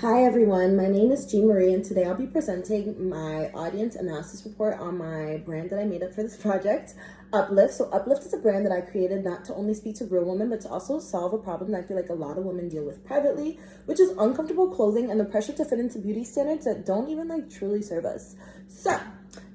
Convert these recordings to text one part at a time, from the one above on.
Hi everyone, my name is Jean Marie and today I'll be presenting my audience analysis report on my brand that I made up for this project, Uplift. So Uplift is a brand that I created not to only speak to real women, but to also solve a problem that I feel like a lot of women deal with privately, which is uncomfortable clothing and the pressure to fit into beauty standards that don't even truly serve us. So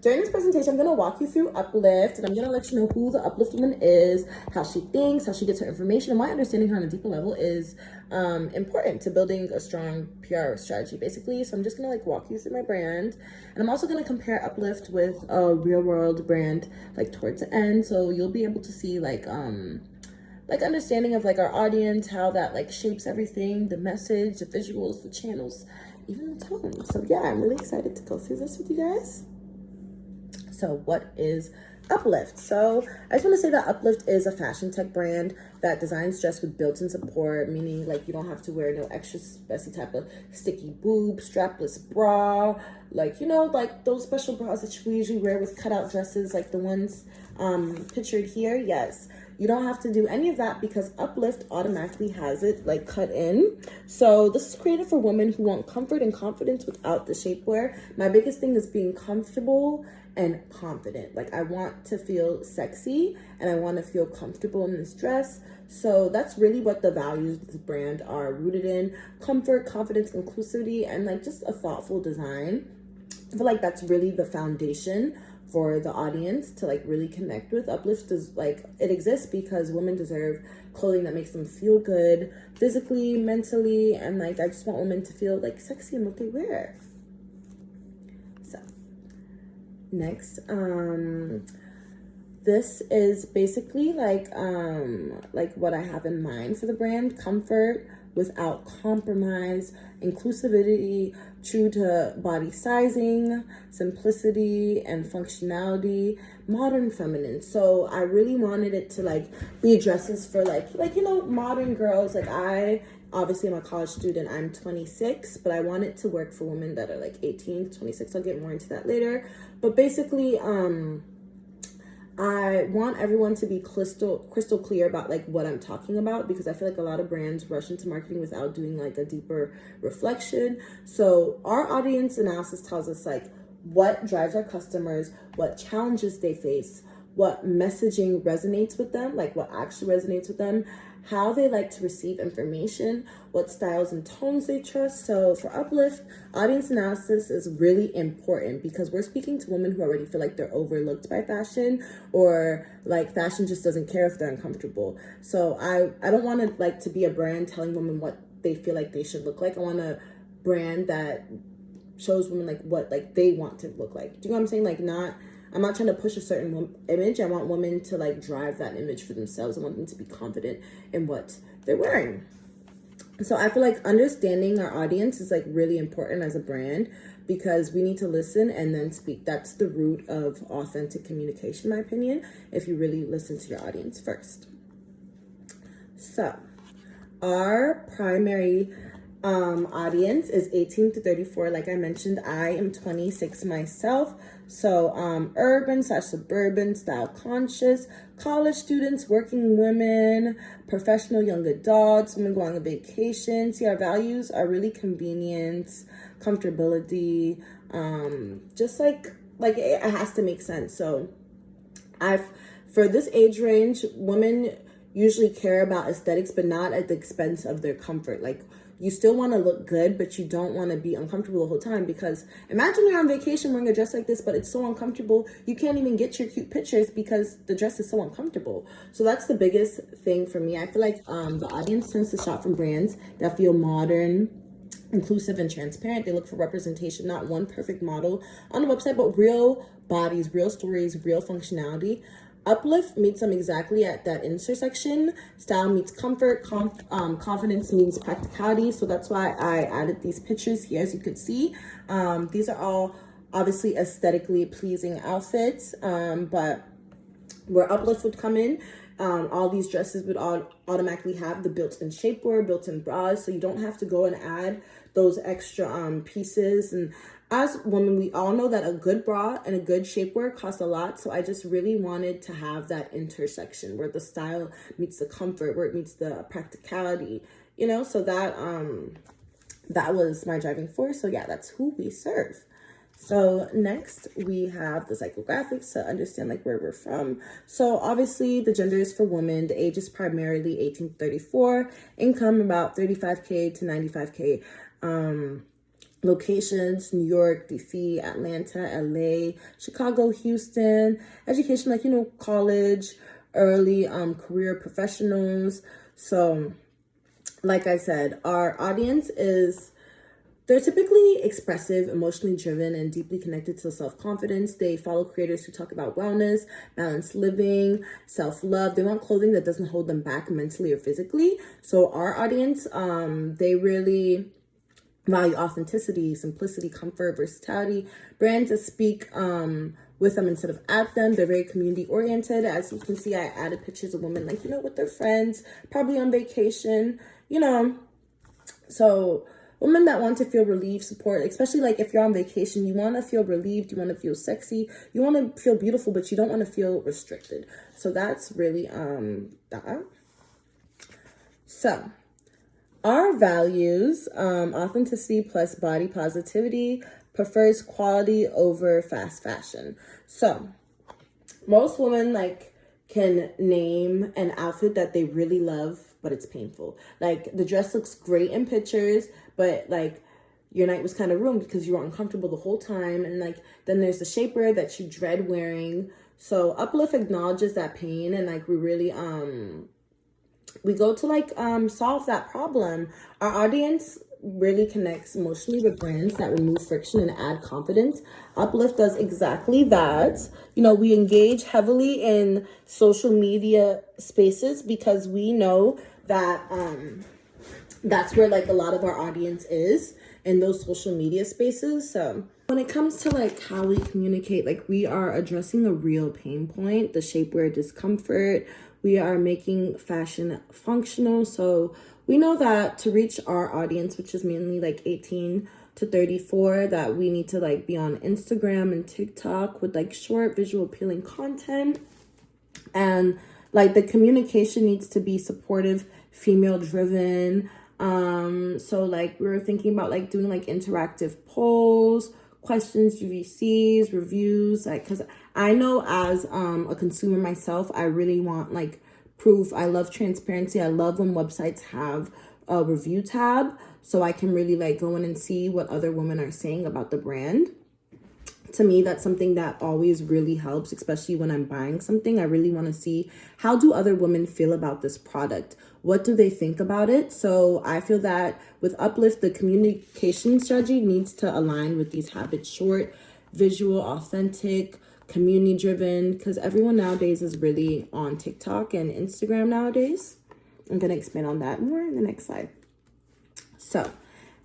during this presentation, I'm going to walk you through Uplift, and I'm going to let you know who the Uplift woman is, how she thinks, how she gets her information, and why understanding her on a deeper level is important to building a strong PR strategy, basically. So I'm just going to walk you through my brand, and I'm also going to compare Uplift with a real world brand towards the end, so you'll be able to see understanding of our audience, how that shapes everything, the message, the visuals, the channels, even the tone. So yeah, I'm really excited to go through this with you guys. So what is Uplift? So I just want to say that Uplift is a fashion tech brand that designs dress with built-in support, meaning you don't have to wear no extra messy type of sticky boob, strapless bra, those special bras that we usually wear with cutout dresses, like the ones pictured here. Yes, you don't have to do any of that because Uplift automatically has it cut in. So this is created for women who want comfort and confidence without the shapewear. My biggest thing is being comfortable and confident. I want to feel sexy and I want to feel comfortable in this dress. So that's really what the values of the brand are rooted in: comfort, confidence, inclusivity, and just a thoughtful design. I feel like that's really the foundation for the audience to really connect with. Uplift is it exists because women deserve clothing that makes them feel good physically, mentally, and I just want women to feel sexy in what they wear. So next, this is basically what I have in mind for the brand: comfort without compromise, inclusivity, true to body sizing, simplicity and functionality, modern feminine. So I really wanted it to be dresses for modern girls. I obviously am a college student. I'm 26, but I want it to work for women that are 18 to 26. I'll get more into that later. But basically, I want everyone to be crystal clear about what I'm talking about, because I feel a lot of brands rush into marketing without doing a deeper reflection. So our audience analysis tells us what drives our customers, what challenges they face, what messaging resonates with them, what actually resonates with them, how they like to receive information, what styles and tones they trust. So for Uplift, audience analysis is really important because we're speaking to women who already feel they're overlooked by fashion, or fashion just doesn't care if they're uncomfortable. So I don't want to be a brand telling women what they feel they should look like. I want a brand that shows women what they want to look like. Do you know what I'm saying? I'm not trying to push a certain image. I want women to drive that image for themselves. I want them to be confident in what they're wearing. So I feel understanding our audience is really important as a brand, because we need to listen and then speak. That's the root of authentic communication, in my opinion, if you really listen to your audience first. So our primary audience is 18 to 34. Like I mentioned, I am 26 myself. So urban/suburban, style conscious, college students, working women, professional young adults, women going on vacation. See, our values are really convenience, comfortability, just it has to make sense. So for this age range, women usually care about aesthetics, but not at the expense of their comfort. You still want to look good, but you don't want to be uncomfortable the whole time, because imagine you're on vacation wearing a dress like this, but it's so uncomfortable, you can't even get your cute pictures because the dress is so uncomfortable. So that's the biggest thing for me. I feel the audience tends to shop from brands that feel modern, inclusive, and transparent. They look for representation, not one perfect model on the website, but real bodies, real stories, real functionality. Uplift meets them exactly at that intersection. Style meets comfort, confidence meets practicality. So that's why I added these pictures here. As you can see, these are all obviously aesthetically pleasing outfits, but where Uplift would come in, all these dresses would automatically have the built-in shapewear, built-in bras, so you don't have to go and add those extra pieces. And as women, we all know that a good bra and a good shapewear costs a lot. So I just really wanted to have that intersection where the style meets the comfort, where it meets the practicality, so that that was my driving force. So yeah, that's who we serve. So next we have the psychographics to understand like where we're from. So obviously the gender is for women. The age is primarily 18 to 34. Income about 35K to 95K. Locations: New York, DC, Atlanta, LA, Chicago, Houston. Education, like, college, early career professionals. So like I said, our audience they're typically expressive, emotionally driven, and deeply connected to self-confidence. They follow creators who talk about wellness, balanced living, self-love. They want clothing that doesn't hold them back mentally or physically. So our audience, they really value authenticity, simplicity, comfort, versatility. Brands that speak with them instead of at them. They're very community oriented. As you can see, I added pictures of women like, with their friends, probably on vacation, So women that want to feel relief, support, especially like if you're on vacation, you want to feel relieved, you want to feel sexy, you want to feel beautiful, but you don't want to feel restricted. So that's really that. So our values, authenticity plus body positivity, prefers quality over fast fashion. So most women can name an outfit that they really love, but it's painful. Like the dress looks great in pictures, but your night was kind of ruined because you were uncomfortable the whole time. And then there's the shapewear that you dread wearing. So Uplift acknowledges that pain, and we really we go to solve that problem. Our audience really connects emotionally with brands that remove friction and add confidence. Uplift does exactly that. We engage heavily in social media spaces because we know that that's where a lot of our audience is, in those social media spaces. So when it comes to how we communicate, we are addressing a real pain point, the shapewear discomfort. We are making fashion functional. So we know that to reach our audience, which is mainly 18 to 34, that we need to be on Instagram and TikTok with short visual appealing content. And the communication needs to be supportive, female driven. So we were thinking about doing interactive polls, questions, UVCs, reviews, because I know as a consumer myself, I really want proof. I love transparency. I love when websites have a review tab, so I can really go in and see what other women are saying about the brand. To me, that's something that always really helps, especially when I'm buying something. I really want to see, how do other women feel about this product? What do they think about it? So I feel that with Uplift, the communication strategy needs to align with these habits: short, visual, authentic, community driven, because everyone nowadays is really on TikTok and Instagram nowadays. I'm going to expand on that more in the next slide. So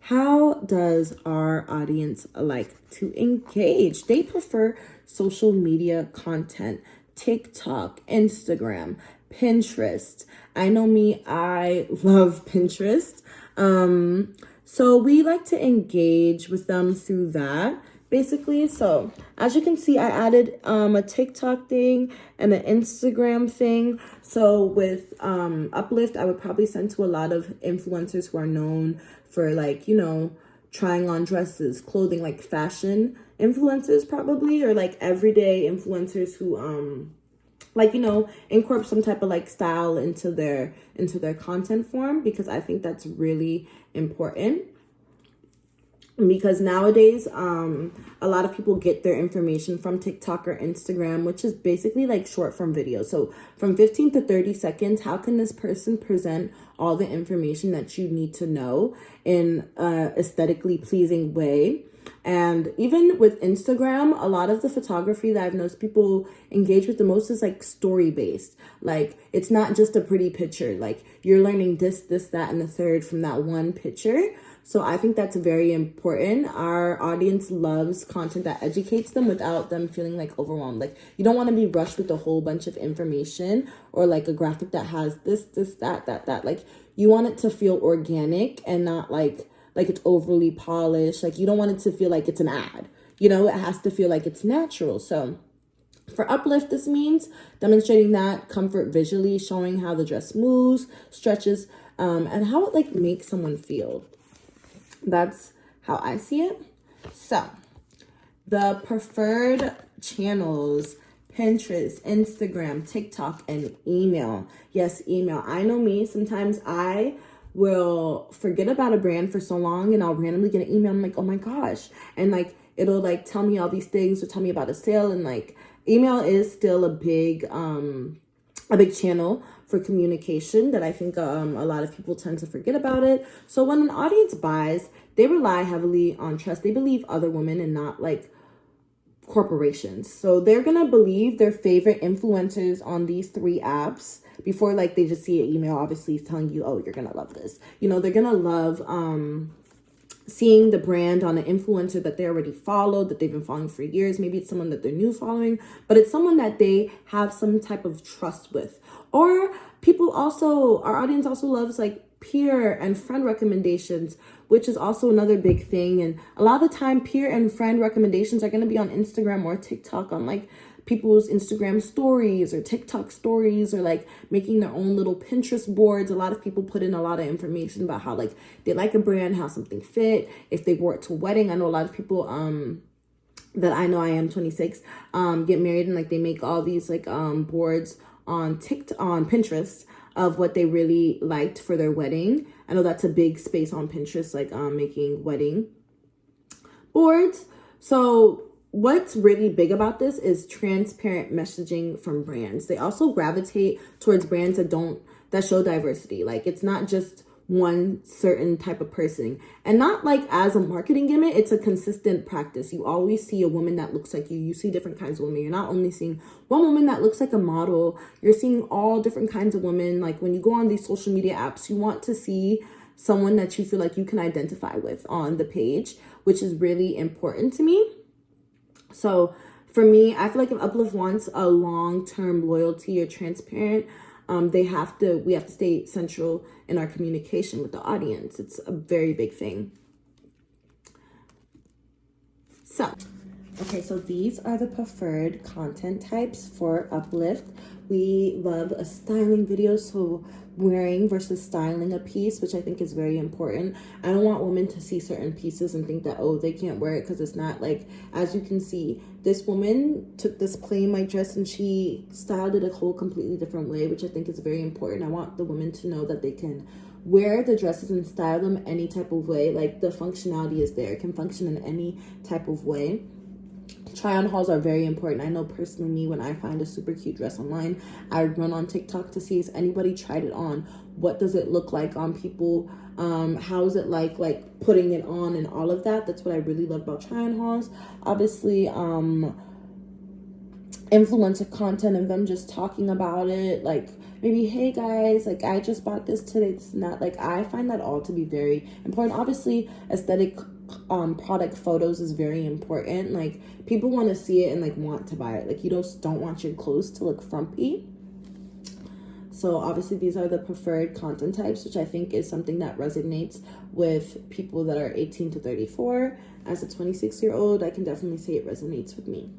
how does our audience like to engage? They prefer social media content, TikTok, Instagram, Pinterest. I know me, I love Pinterest. So we like to engage with them through that, basically. So as you can see, I added a TikTok thing and an Instagram thing. So with Uplift, I would probably send to a lot of influencers who are known for trying on dresses, clothing, fashion influencers probably, or everyday influencers who incorporate some type of style into their content form, because I think that's really important. Because nowadays, a lot of people get their information from TikTok or Instagram, which is basically short form video. So from 15 to 30 seconds, how can this person present all the information that you need to know in a aesthetically pleasing way? And even with Instagram, a lot of the photography that I've noticed people engage with the most is story based. It's not just a pretty picture. You're learning this, that, and the third from that one picture. So I think that's very important. Our audience loves content that educates them without them feeling overwhelmed. You don't want to be rushed with a whole bunch of information, or a graphic that has this, that. You want it to feel organic and not like it's overly polished. You don't want it to feel like it's an ad. It has to feel like it's natural. So for Uplift, this means demonstrating that comfort visually, showing how the dress moves, stretches, and how it makes someone feel. That's how I see it. So the preferred channels: Pinterest, Instagram, TikTok, and email. Yes, email. I know me. Sometimes I will forget about a brand for so long and I'll randomly get an email. I'm like, oh my gosh. And like, it'll like tell me all these things or tell me about a sale. And like, email is still a big channel for communication that I think a lot of people tend to forget about it. So when an audience buys, they rely heavily on trust. They believe other women and not like corporations. So they're gonna believe their favorite influencers on these 3 apps before like they just see an email obviously telling you, oh, you're gonna love this. You know, they're gonna love seeing the brand on an influencer that they already followed, that they've been following for years. Maybe it's someone that they're new following, but it's someone that they have some type of trust with. Or people also, our audience also loves like peer and friend recommendations, which is also another big thing. And a lot of the time, peer and friend recommendations are going to be on Instagram or TikTok, on like people's Instagram stories or TikTok stories, or like making their own little Pinterest boards. A lot of people put in a lot of information about how like they like a brand, how something fit, if they wore it to a wedding. I know a lot of people that I know, I am 26, get married and like they make all these like boards on Pinterest of what they really liked for their wedding. I know that's a big space on Pinterest, like making wedding boards. So what's really big about this is transparent messaging from brands. They also gravitate towards brands that show diversity. Like it's not just one certain type of person, and not like as a marketing gimmick. It's a consistent practice. You always see a woman that looks like you. You see different kinds of women. You're not only seeing one woman that looks like a model, you're seeing all different kinds of women. Like when you go on these social media apps, you want to see someone that you feel like you can identify with on the page, which is really important to me. So for me, I feel like if Uplift wants a long-term loyalty or transparent, we have to stay central in our communication with the audience. It's a very big thing. So these are the preferred content types for Uplift. We love a styling video, so wearing versus styling a piece, which I think is very important. I don't want women to see certain pieces and think that, oh, they can't wear it because it's not like, as you can see, this woman took this plain white dress and she styled it a whole completely different way, which I think is very important. I want the women to know that they can wear the dresses and style them any type of way. Like the functionality is there. It can function in any type of way. Try on hauls are very important. I know personally, me, when I find a super cute dress online, I run on TikTok to see if anybody tried it on. What does it look like on people? How is it like putting it on and all of that? That's what I really love about try on hauls. Obviously, influencer content of them just talking about it, like maybe, hey guys, like I just bought this today, this and that. Like I find that all to be very important. Obviously, aesthetic product photos is very important. Like people want to see it and like want to buy it. Like you just don't want your clothes to look frumpy. So obviously these are the preferred content types, which I think is something that resonates with people that are 18 to 34. As a 26-year-old, I can definitely say it resonates with me.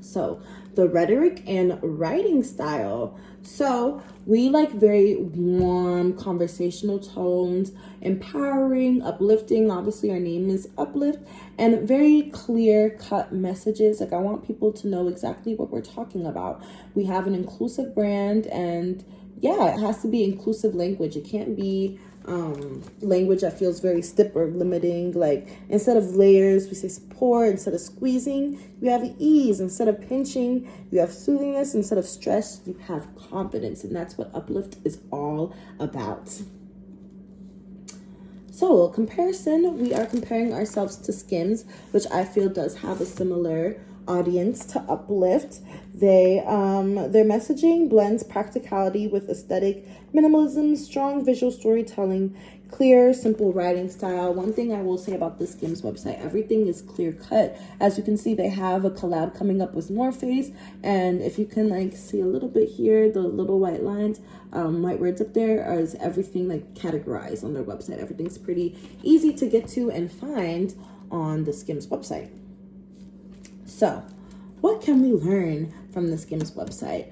So the rhetoric and writing style. So we like very warm conversational tones, empowering, uplifting. Obviously our name is Uplift, and very clear cut messages. Like I want people to know exactly what we're talking about. We have an inclusive brand, and yeah, it has to be inclusive language. It can't be language that feels very stiff or limiting. Like instead of layers, we say support. Instead of squeezing, you have ease. Instead of pinching, you have soothingness. Instead of stress, you have confidence. And that's what Uplift is all about. So comparison, we are comparing ourselves to Skims, which I feel does have a similar audience to Uplift. Their messaging blends practicality with aesthetic minimalism, strong visual storytelling, clear, simple writing style. One thing I will say about the Skims website, everything is clear cut. As you can see, they have a collab coming up with North Face, and if you can like see a little bit here, the little white lines, white words up there, is everything like categorized on their website. Everything's pretty easy to get to and find on the Skims website. So what can we learn from the Skims website?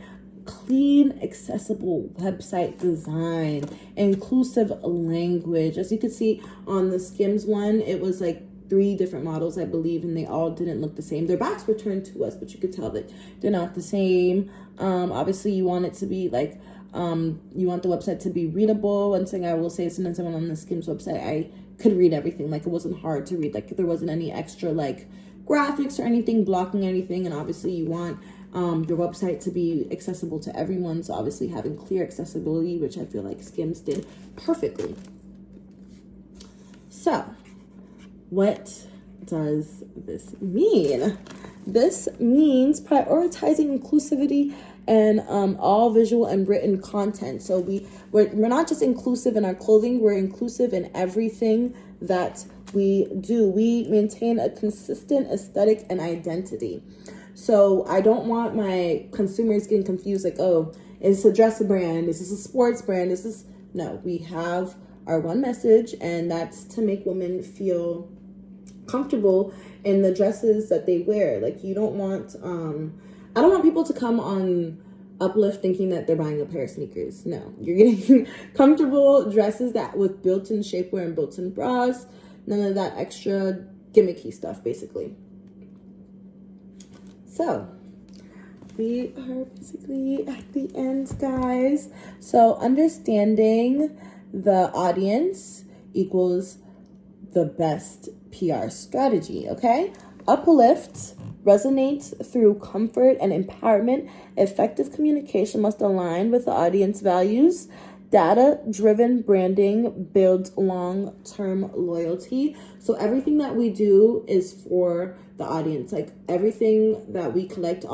clean, accessible website design, inclusive language. As you can see on the Skims one, it was like 3 different models, I believe, and they all didn't look the same. Their backs were turned to us, but you could tell that they're not the same. Obviously, you want it to be like, you want the website to be readable. One thing I will say, sometimes I went on the Skims website, I could read everything. Like, it wasn't hard to read. Like, there wasn't any extra, like, graphics or anything blocking anything. And obviously, you want your website to be accessible to everyone. So, obviously, having clear accessibility, which I feel like Skims did perfectly. So, what does this mean? This means prioritizing inclusivity and all visual and written content. So we're not just inclusive in our clothing, we're inclusive in everything that we do. We maintain a consistent aesthetic and identity. So I don't want my consumers getting confused, like, oh, is this a dress brand? Is this a sports brand? No, we have our one message, and that's to make women feel comfortable in the dresses that they wear. Like, you don't want I don't want people to come on Uplift thinking that they're buying a pair of sneakers. No, you're getting comfortable dresses that with built-in shapewear and built-in bras, none of that extra gimmicky stuff, basically. So we are basically at the end, guys. So understanding the audience equals the best PR strategy, okay? Uplift resonates through comfort and empowerment. Effective communication must align with the audience values. Data-driven branding builds long-term loyalty. So everything that we do is for the audience. Like, everything that we collect,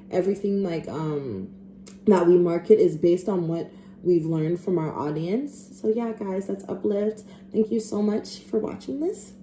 everything like that we market is based on what we've learned from our audience. So yeah, guys, that's Uplift. Thank you so much for watching this.